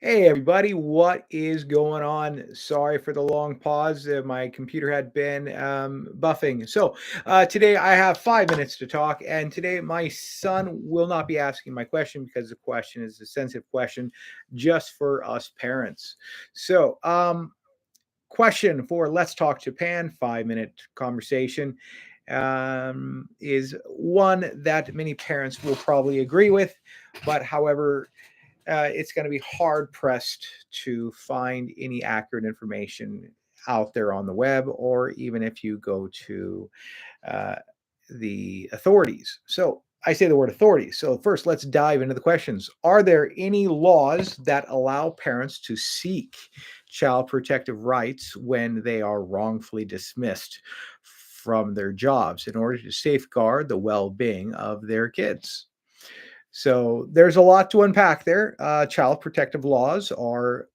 Hey everybody, what is going on? Sorry for the long pause. My computer had been buffing. Today I have 5 minutes to talk, and today my son will not be asking my question because the question is a sensitive question just for us parents. Question for Let's Talk Japan, 5 minute conversation is one that many parents will probably agree with, but however, it's going to be hard pressed to find any accurate information out there on the web, or even if you go to uh, the authorities. So I say the word authorities. So first, let's dive into the questions. Are there any laws that allow parents to seek child protective rights when they are wrongfully dismissed from their jobs in order to safeguard the well-being of their kids? So there's a lot to unpack there. Child protective laws are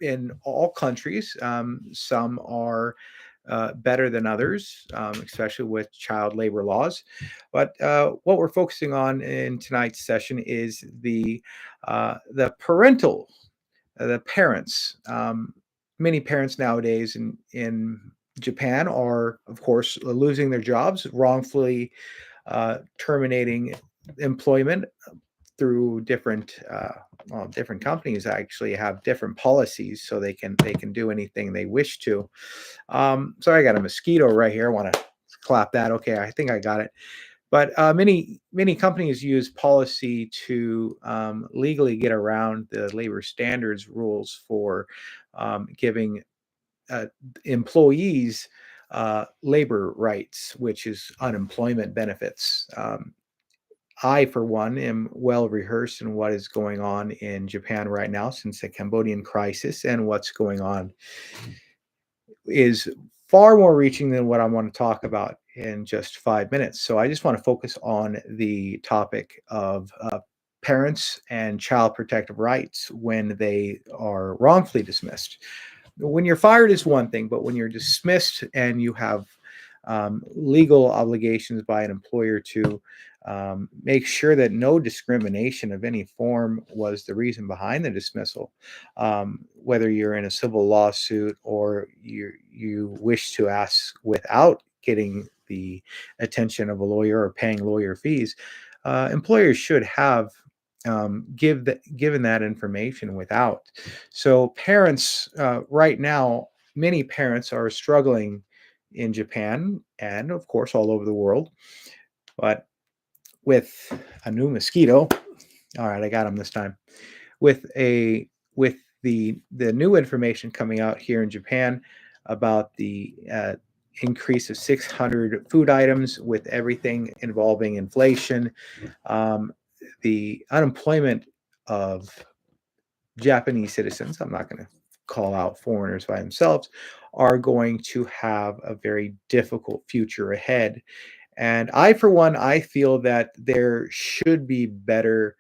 in all countries. Some are better than others, especially with child labor laws. But what we're focusing on in tonight's session is the parental, the parents. Many parents nowadays in Japan are, of course, losing their jobs, wrongfully terminating employment through different companies actually have different policies, so they can do anything they wish to. Sorry, I got a mosquito right here. I want to clap that. Okay, I think I got it. But many companies use policy to legally get around the labor standards rules for giving uh, employees labor rights, which is unemployment benefits. I, for one, am well rehearsed in what is going on in Japan right now since the Cambodian crisis, and what's going on is far more reaching than what I want to talk about in just 5 minutes. So I just want to focus on the topic of parents and child protective rights when they are wrongfully dismissed. When you're fired is one thing, but when you're dismissed and you have legal obligations by an employer to make sure that no discrimination of any form was the reason behind the dismissal, whether you're in a civil lawsuit or you wish to ask without getting the attention of a lawyer or paying lawyer fees, employers should have given that information without. So parents right now, many parents are struggling in Japan and of course all over the world, but with a new mosquito. All right, I got him this time. With the new information coming out here in Japan about the increase of 600 food items with everything involving inflation, um, the unemployment of Japanese citizens, I'm not going to call out foreigners by themselves, are going to have a very difficult future ahead. And I, for one, I feel that there should be better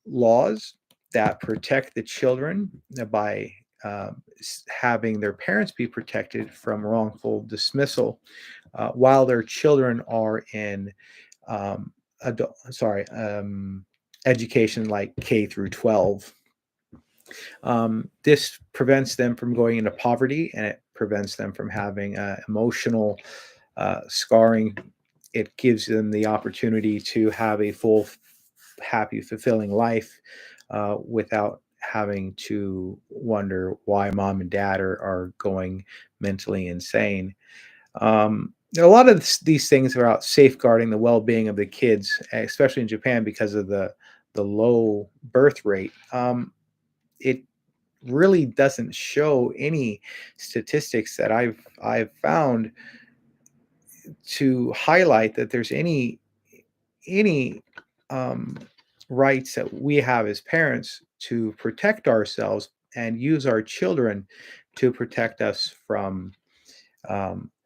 laws that protect the children by having their parents be protected from wrongful dismissal while their children are in sorry, education like K through 12. This prevents them from going into poverty, and it prevents them from having emotional scarring. It gives them the opportunity to have a full, happy, fulfilling life without having to wonder why mom and dad are going mentally insane. A lot of these things are about safeguarding the well-being of the kids, especially in Japan because of the low birth rate. It really doesn't show any statistics that I've found to highlight that there's any um, rights that we have as parents to protect ourselves and use our children to protect us from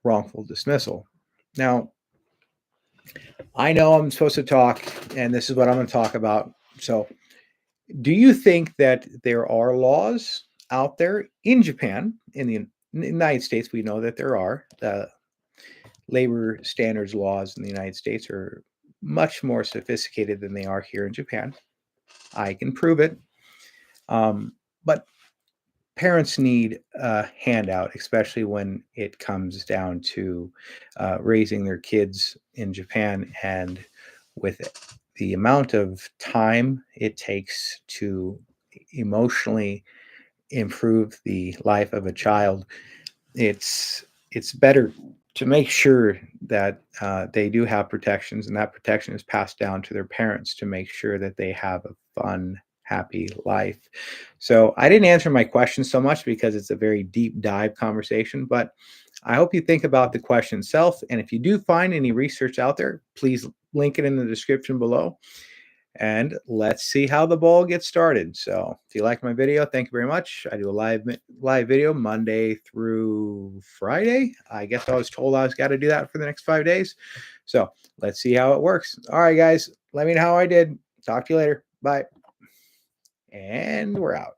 wrongful dismissal. Now, I know I'm supposed to talk, and this is what I'm going to talk about. So, do you think that there are laws out there in Japan, in the United States? We know that there are. The labor standards laws in the United States are much more sophisticated than they are here in Japan. I can prove it. But parents need a handout, especially when it comes down to raising their kids in Japan. And with the amount of time it takes to emotionally improve the life of a child, it's better to make sure that they do have protections, and that protection is passed down to their parents to make sure that they have a fun, happy life. So I didn't answer my question so much because it's a very deep dive conversation, but I hope you think about the question itself. And if you do find any research out there, please link it in the description below. And let's see how the ball gets started. So if you like my video, thank you very much. I do a live video Monday through Friday. I guess I was told I was got to do that for the next 5 days. So let's see how it works. All right, guys, let me know how I did. Talk to you later. Bye. And we're out.